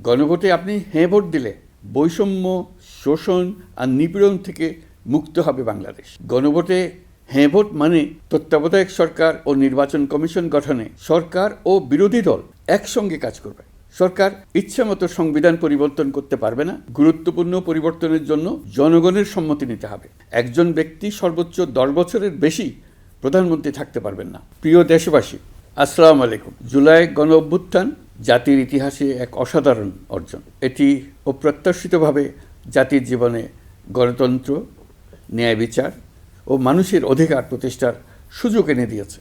গণভোটে আপনি হ্যাঁ ভোট দিলে বৈষম্য, শোষণ আর নিপীড়ন থেকে মুক্ত হবে বাংলাদেশ। গণভোটে হ্যাঁ ভোট মানে তত্ত্বাবধায়ক সরকার ও নির্বাচন কমিশন গঠনে সরকার ও বিরোধী দল একসঙ্গে কাজ করবে। সরকার ইচ্ছামতো সংবিধান পরিবর্তন করতে পারবে না। গুরুত্বপূর্ণ পরিবর্তনের জন্য জনগণের সম্মতি নিতে হবে। একজন ব্যক্তি সর্বোচ্চ 10 বছরের বেশি প্রধানমন্ত্রী থাকতে পারবেন না। প্রিয় দেশবাসী, আসসালামু আলাইকুম। জুলাই গণ অভ্যুত্থান জাতির ইতিহাসে এক অসাধারণ অর্জন। এটি অপ্রত্যাশিতভাবে জাতির জীবনে গণতন্ত্র, ন্যায় বিচার ও মানুষের অধিকার প্রতিষ্ঠার সুযোগ এনে দিয়েছে।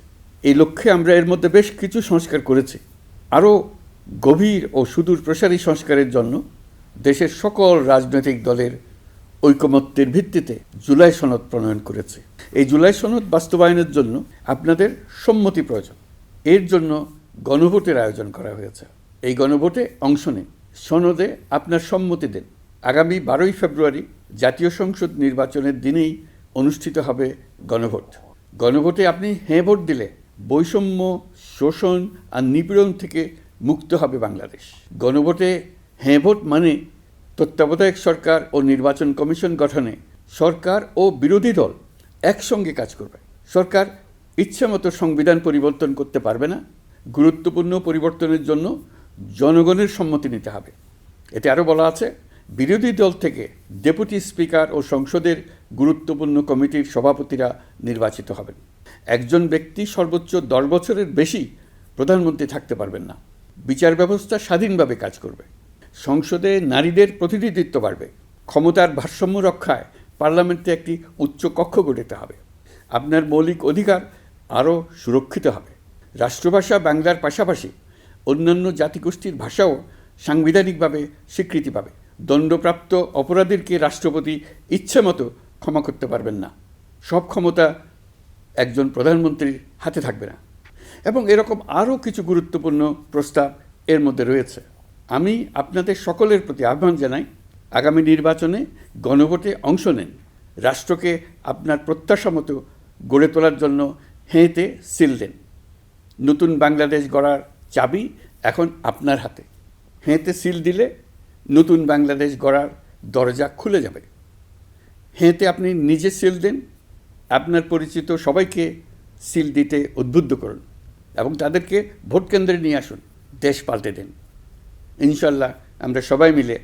এই লক্ষ্যে আমরা এর মধ্যে বেশ কিছু সংস্কার করেছি। আরও গভীর ও সুদূর প্রসারী সংস্কারের জন্য দেশের সকল রাজনৈতিক দলের ঐকমত্যের ভিত্তিতে জুলাই সনদ প্রণয়ন করেছে। এই জুলাই সনদ বাস্তবায়নের জন্য আপনাদের সম্মতি প্রয়োজন। এর জন্য গণভোটের আয়োজন করা হয়েছে। এই গণভোটে অংশ নিন, সনদে আপনার সম্মতি দেন। আগামী 12ই ফেব্রুয়ারি জাতীয় সংসদ নির্বাচনের দিনেই অনুষ্ঠিত হবে গণভোট। গণভোটে আপনি হ্যাঁ ভোট দিলে বৈষম্য, শোষণ আর নিপীড়ন থেকে মুক্ত হবে বাংলাদেশ। গণভোটে হ্যাঁ ভোট মানে তত্ত্বাবধায়ক সরকার ও নির্বাচন কমিশন গঠনে সরকার ও বিরোধী দল একসঙ্গে কাজ করবে। সরকার ইচ্ছামতো সংবিধান পরিবর্তন করতে পারবে না। গুরুত্বপূর্ণ পরিবর্তনের জন্য জনগণের সম্মতি নিতে হবে। এতে আরও বলা আছে, বিরোধী দল থেকে ডেপুটি স্পিকার ও সংসদের গুরুত্বপূর্ণ কমিটির সভাপতিরা নির্বাচিত হবেন। একজন ব্যক্তি সর্বোচ্চ 10 বছরের বেশি প্রধানমন্ত্রী থাকতে পারবেন না। বিচার ব্যবস্থা স্বাধীনভাবে কাজ করবে। সংসদে নারীদের প্রতিনিধিত্ব বাড়বে। ক্ষমতার ভারসাম্য রক্ষায় পার্লামেন্টে একটি উচ্চ কক্ষ গঠিত হবে। আপনার মৌলিক অধিকার আরও সুরক্ষিত হবে। রাষ্ট্রভাষা বাংলার পাশাপাশি অন্যান্য জাতিগোষ্ঠীর ভাষাও সাংবিধানিকভাবে স্বীকৃতি পাবে। দণ্ডপ্রাপ্ত অপরাধীকে রাষ্ট্রপতি ইচ্ছামতো ক্ষমা করতে পারবেন না। সব ক্ষমতা একজন প্রধানমন্ত্রীর হাতে থাকবে না। এবং এরকম আরও কিছু গুরুত্বপূর্ণ প্রস্তাব এর মধ্যে রয়েছে। আমি আপনাদের সকলের প্রতি আহ্বান জানাই, আগামী নির্বাচনে গণভোটে অংশ নেন। রাষ্ট্রকে আপনার প্রত্যাশা মতো গড়ে তোলার জন্য হ্যাঁতে সিল দেন। নতুন বাংলাদেশ গড়ার চাবি এখন আপনার হাতে। হ্যাঁতে সিল দিলে নতুন বাংলাদেশ গড়ার দরজা খুলে যাবে। হ্যাঁতে আপনি নিজে সিল দেন, আপনার পরিচিত সবাইকে সিল দিতে উদ্বুদ্ধ করুন এবং তাদেরকে ভোট কেন্দ্রে নিয়ে আসুন। দেশ পাল্টে দেন। ইনশাল্লাহ আমরা সবাই মিলে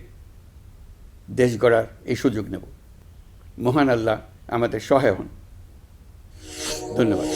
দেশ গড়ার এই সুযোগ নেব। মহান আল্লাহ আমাদের সহায় হন। ধন্যবাদ।